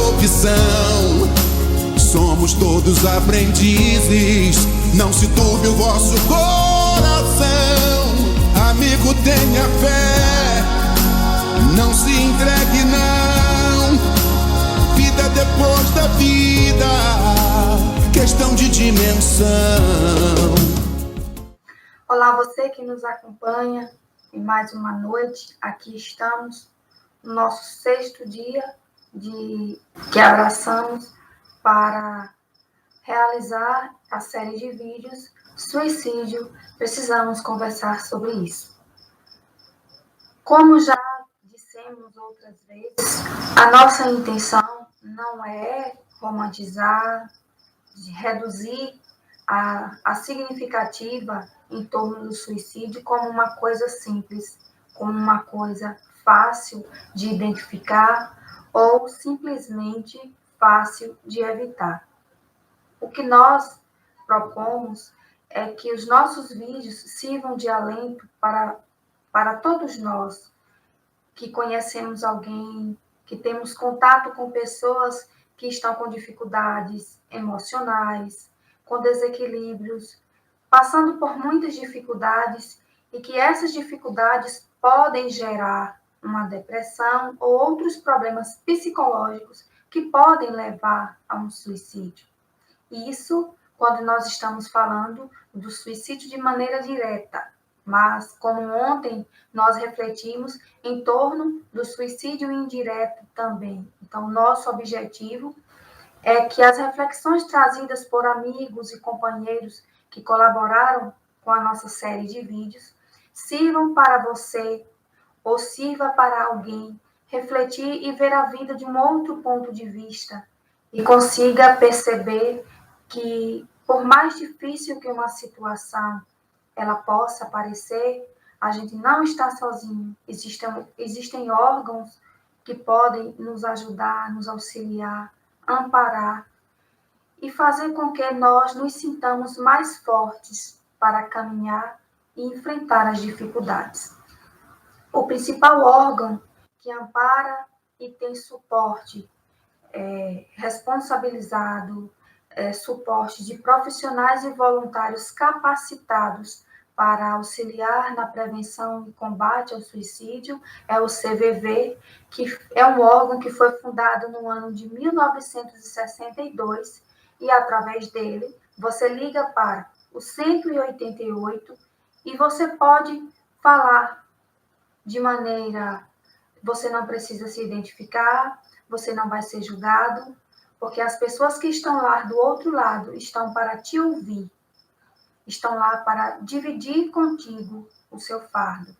profissão. Somos todos aprendizes, não se turbe o vosso coração. Amigo, tenha fé, não se entregue não. Vida depois da vida, questão de dimensão. Olá, você que nos acompanha em mais uma noite. Aqui estamos no nosso 6º dia que abraçamos para realizar a série de vídeos Suicídio. Precisamos conversar sobre isso. Como já dissemos outras vezes, a nossa intenção não é romantizar, reduzir a significativa em torno do suicídio como uma coisa simples, como uma coisa fácil de identificar ou simplesmente fácil de evitar. O que nós propomos é que os nossos vídeos sirvam de alento para todos nós que conhecemos alguém, que temos contato com pessoas que estão com dificuldades emocionais, com desequilíbrios, passando por muitas dificuldades e que essas dificuldades podem gerar uma depressão ou outros problemas psicológicos que podem levar a um suicídio. Isso quando nós estamos falando do suicídio de maneira direta, mas como ontem nós refletimos em torno do suicídio indireto também. Então, nosso objetivo é que as reflexões trazidas por amigos e companheiros que colaboraram com a nossa série de vídeos sirvam para você ou sirva para alguém refletir e ver a vida de um outro ponto de vista e consiga perceber que, por mais difícil que uma situação ela possa parecer, a gente não está sozinho. Existem órgãos que podem nos ajudar, nos auxiliar, amparar e fazer com que nós nos sintamos mais fortes para caminhar e enfrentar as dificuldades. O principal órgão que ampara e tem suporte responsabilizado, suporte de profissionais e voluntários capacitados para auxiliar na prevenção e combate ao suicídio é o CVV, que é um órgão que foi fundado no ano de 1962 e através dele você liga para o 188 e você pode falar de maneira... Você não precisa se identificar, você não vai ser julgado, porque as pessoas que estão lá do outro lado estão para te ouvir, estão lá para dividir contigo o seu fardo.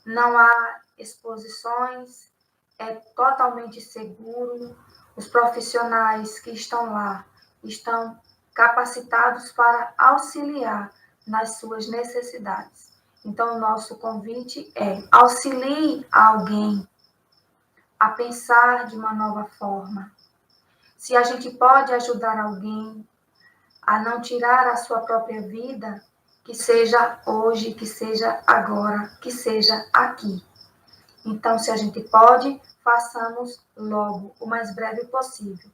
Não há exposições, é totalmente seguro. Os profissionais que estão lá estão capacitados para auxiliar nas suas necessidades. Então, o nosso convite é: auxilie alguém a pensar de uma nova forma. Se a gente pode ajudar alguém a não tirar a sua própria vida, que seja hoje, que seja agora, que seja aqui. Então, se a gente pode, façamos logo, o mais breve possível.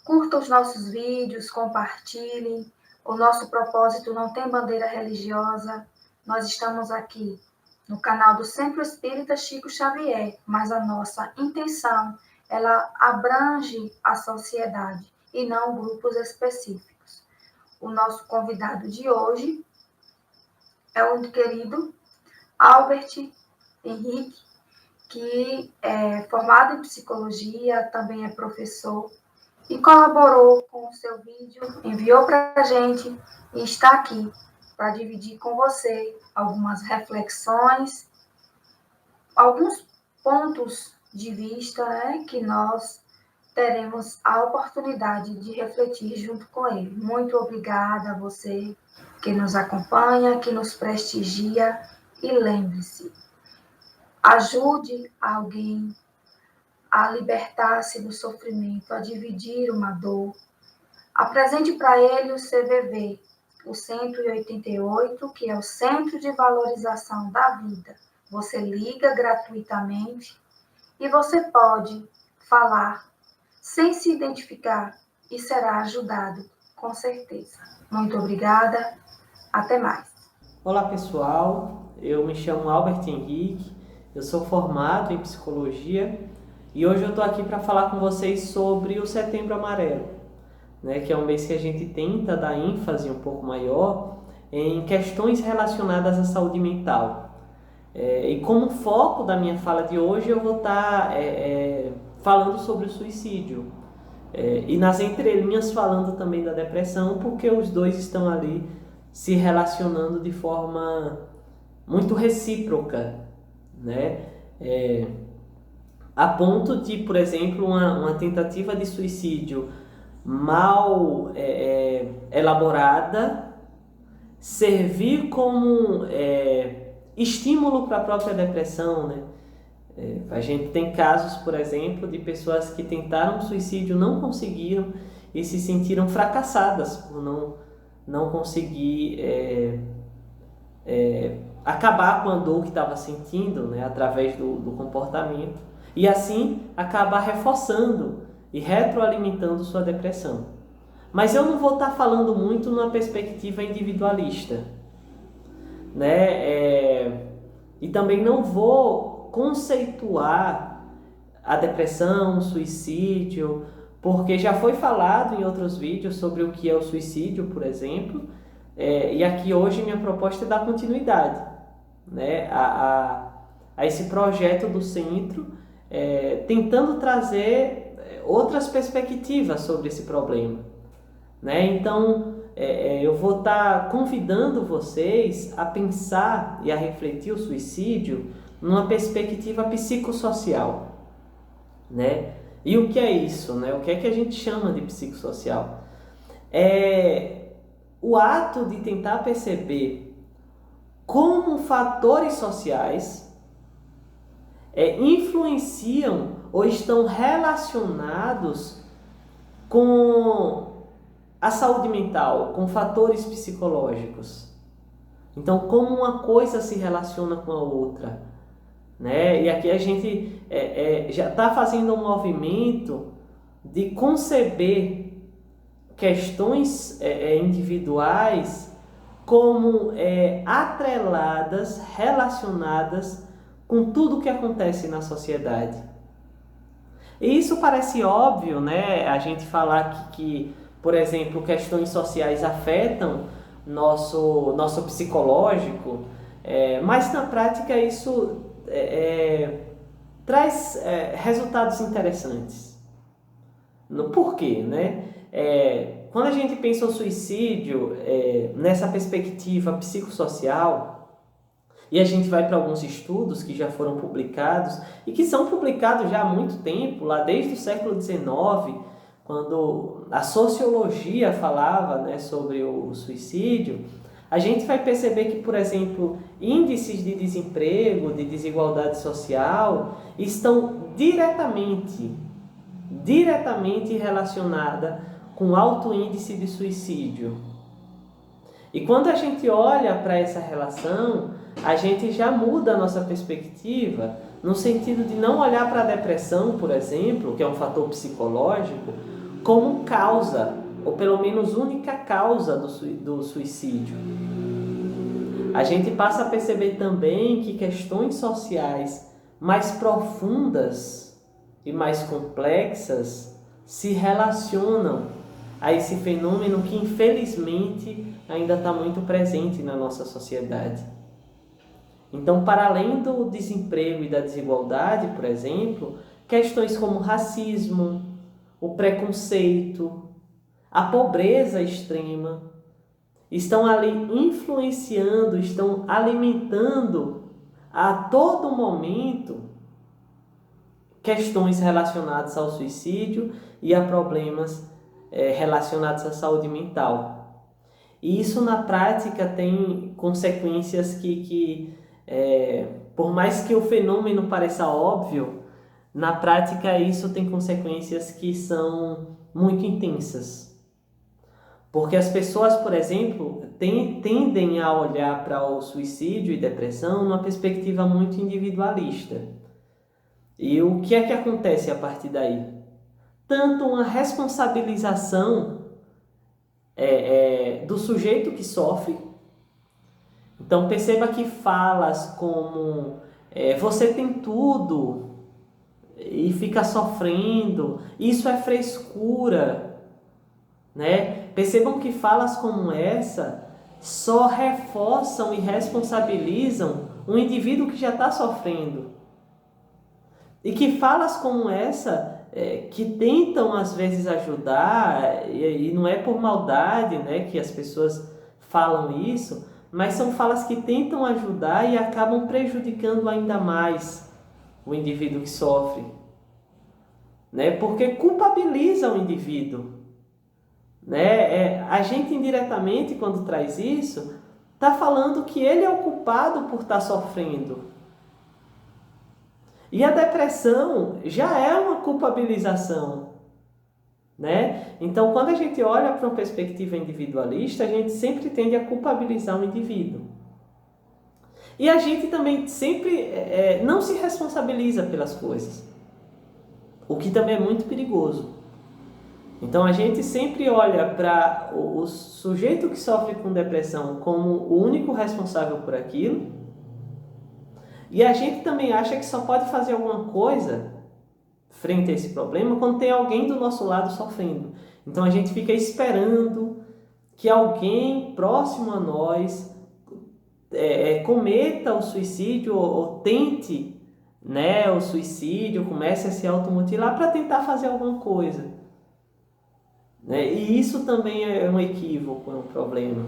Curta os nossos vídeos, compartilhem. O nosso propósito não tem bandeira religiosa. Nós estamos aqui no canal do Centro Espírita Chico Xavier, mas a nossa intenção, ela abrange a sociedade e não grupos específicos. O nosso convidado de hoje é o querido Albert Henrique, que é formado em psicologia, também é professor e colaborou com o seu vídeo, enviou para a gente e está aqui para dividir com você algumas reflexões, alguns pontos de vista, que nós teremos a oportunidade de refletir junto com ele. Muito obrigada a você que nos acompanha, que nos prestigia e lembre-se, ajude alguém a libertar-se do sofrimento, a dividir uma dor. Apresente para ele o CVV, o 188, que é o Centro de Valorização da Vida. Você liga gratuitamente e você pode falar sem se identificar e será ajudado, com certeza. Muito obrigada. Até mais. Olá pessoal, eu me chamo Albert Henrique, eu sou formado em psicologia e hoje eu estou aqui para falar com vocês sobre o Setembro Amarelo, né, que é um mês que a gente tenta dar ênfase um pouco maior em questões relacionadas à saúde mental. E como foco da minha fala de hoje eu vou estar falando sobre o suicídio e nas entrelinhas falando também da depressão, porque os dois estão ali se relacionando de forma muito recíproca, né? A ponto de, por exemplo, uma tentativa de suicídio mal elaborada servir como estímulo para a própria depressão, né? A gente tem casos, por exemplo, de pessoas que tentaram suicídio, não conseguiram e se sentiram fracassadas por não conseguir acabar com a dor que estava sentindo, né, através do comportamento, e assim acabar reforçando e retroalimentando sua depressão. Mas eu não vou estar falando muito numa perspectiva individualista, né? E também não vou conceituar a depressão, o suicídio, porque já foi falado em outros vídeos sobre o que é o suicídio, por exemplo, e aqui hoje minha proposta é dar continuidade, né, a esse projeto do centro, tentando trazer outras perspectivas sobre esse problema, né? Então, eu vou estar convidando vocês a pensar e a refletir o suicídio numa perspectiva psicossocial, né? E o que é isso, né? O que é que a gente chama de psicossocial? É o ato de tentar perceber como fatores sociais influenciam ou estão relacionados com a saúde mental, com fatores psicológicos. Então, como uma coisa se relaciona com a outra, né? E aqui a gente já está fazendo um movimento de conceber questões individuais como atreladas, relacionadas com tudo que acontece na sociedade. E isso parece óbvio, né? A gente falar que por exemplo, questões sociais afetam nosso psicológico, mas na prática isso traz resultados interessantes. Por quê, né? Quando a gente pensa o suicídio nessa perspectiva psicossocial, e a gente vai para alguns estudos que já foram publicados, e que são publicados já há muito tempo, lá desde o século XIX, quando a sociologia falava, né, sobre o suicídio, a gente vai perceber que, por exemplo, índices de desemprego, de desigualdade social, estão diretamente relacionadas com alto índice de suicídio. E quando a gente olha para essa relação, a gente já muda a nossa perspectiva, no sentido de não olhar para a depressão, por exemplo, que é um fator psicológico, como causa, ou pelo menos única causa do suicídio. A gente passa a perceber também que questões sociais mais profundas e mais complexas se relacionam a esse fenômeno que infelizmente ainda está muito presente na nossa sociedade. Então, para além do desemprego e da desigualdade, por exemplo, questões como racismo, o preconceito, a pobreza extrema, estão ali influenciando, estão alimentando a todo momento questões relacionadas ao suicídio e a problemas relacionados à saúde mental. E isso na prática tem consequências que por mais que o fenômeno pareça óbvio, na prática isso tem consequências que são muito intensas. Porque as pessoas, por exemplo, tendem a olhar para o suicídio e depressão numa perspectiva muito individualista. E o que é que acontece a partir daí? tanto uma responsabilização do sujeito que sofre. Então perceba que falas como você tem tudo e fica sofrendo, isso é frescura, né? Percebam que falas como essa só reforçam e responsabilizam um indivíduo que já está sofrendo. E que falas como essa que tentam às vezes ajudar, e não é por maldade, né, que as pessoas falam isso, mas são falas que tentam ajudar e acabam prejudicando ainda mais o indivíduo que sofre, né, porque culpabiliza o indivíduo, né? A gente indiretamente, quando traz isso, está falando que ele é o culpado por estar sofrendo. E a depressão já é uma culpabilização, né? Então, quando a gente olha para uma perspectiva individualista, a gente sempre tende a culpabilizar o indivíduo. E a gente também sempre não se responsabiliza pelas coisas, o que também é muito perigoso. Então, a gente sempre olha para o sujeito que sofre com depressão como o único responsável por aquilo, e a gente também acha que só pode fazer alguma coisa frente a esse problema quando tem alguém do nosso lado sofrendo. Então a gente fica esperando que alguém próximo a nós cometa o suicídio ou tente, né, o suicídio, comece a se automutilar para tentar fazer alguma coisa, né? E isso também é um equívoco, é um problema.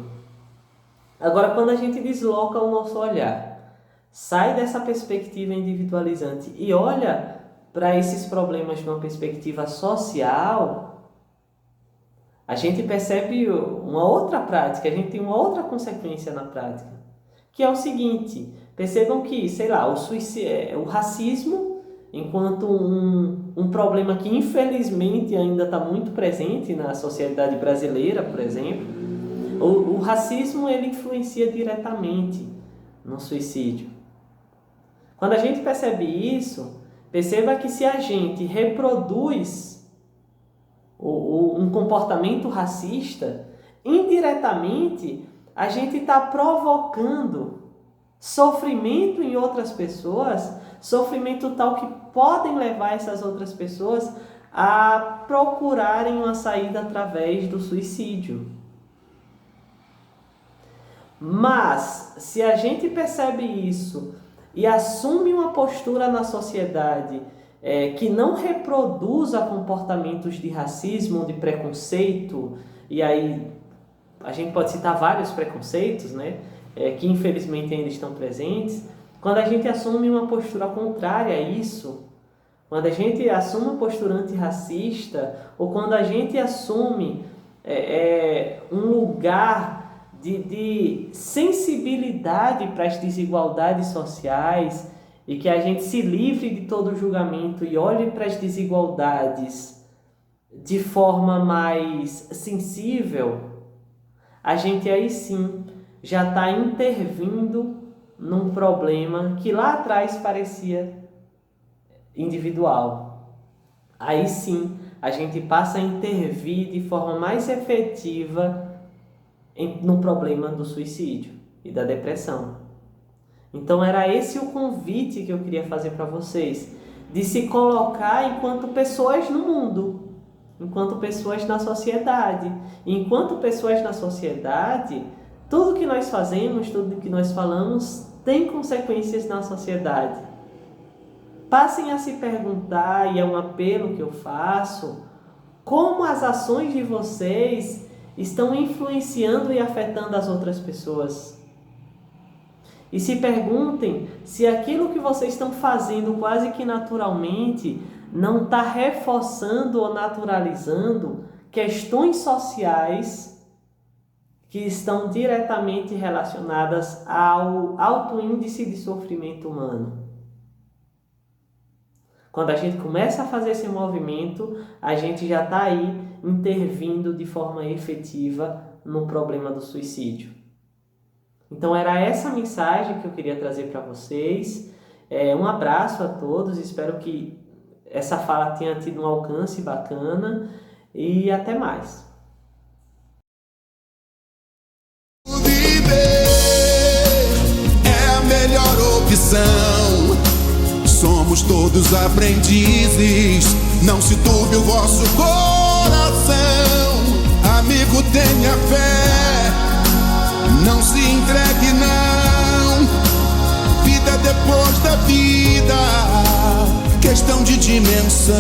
Agora, quando a gente desloca o nosso olhar, sai dessa perspectiva individualizante e olha para esses problemas de uma perspectiva social, a gente percebe uma outra prática, a gente tem uma outra consequência na prática, que é o seguinte: percebam que, sei lá, o racismo, enquanto um problema que infelizmente ainda está muito presente na sociedade brasileira, por exemplo, o racismo ele influencia diretamente no suicídio. Quando a gente percebe isso, perceba que se a gente reproduz um comportamento racista, indiretamente a gente está provocando sofrimento em outras pessoas, sofrimento tal que podem levar essas outras pessoas a procurarem uma saída através do suicídio. Mas, se a gente percebe isso e assume uma postura na sociedade que não reproduza comportamentos de racismo, de preconceito, e aí a gente pode citar vários preconceitos, né, que infelizmente ainda estão presentes, quando a gente assume uma postura contrária a isso, quando a gente assume uma postura antirracista, ou quando a gente assume um lugar de sensibilidade para as desigualdades sociais e que a gente se livre de todo julgamento e olhe para as desigualdades de forma mais sensível, a gente aí sim já está intervindo num problema que lá atrás parecia individual. Aí sim a gente passa a intervir de forma mais efetiva no problema do suicídio e da depressão. Então era esse o convite que eu queria fazer para vocês, de se colocar enquanto pessoas no mundo, enquanto pessoas na sociedade. E enquanto pessoas na sociedade, tudo que nós fazemos, tudo que nós falamos tem consequências na sociedade. Passem a se perguntar, e é um apelo que eu faço, como as ações de vocês estão influenciando e afetando as outras pessoas. E se perguntem se aquilo que vocês estão fazendo quase que naturalmente não está reforçando ou naturalizando questões sociais que estão diretamente relacionadas ao alto índice de sofrimento humano. Quando a gente começa a fazer esse movimento, a gente já está aí intervindo de forma efetiva no problema do suicídio. Então era essa mensagem que eu queria trazer para vocês. Um abraço a todos, espero que essa fala tenha tido um alcance bacana e até mais. Viver é a melhor opção. Somos todos aprendizes. Não se turbe o vosso coração. Amigo, tenha fé. Não se entregue, não. Vida depois da vida, questão de dimensão.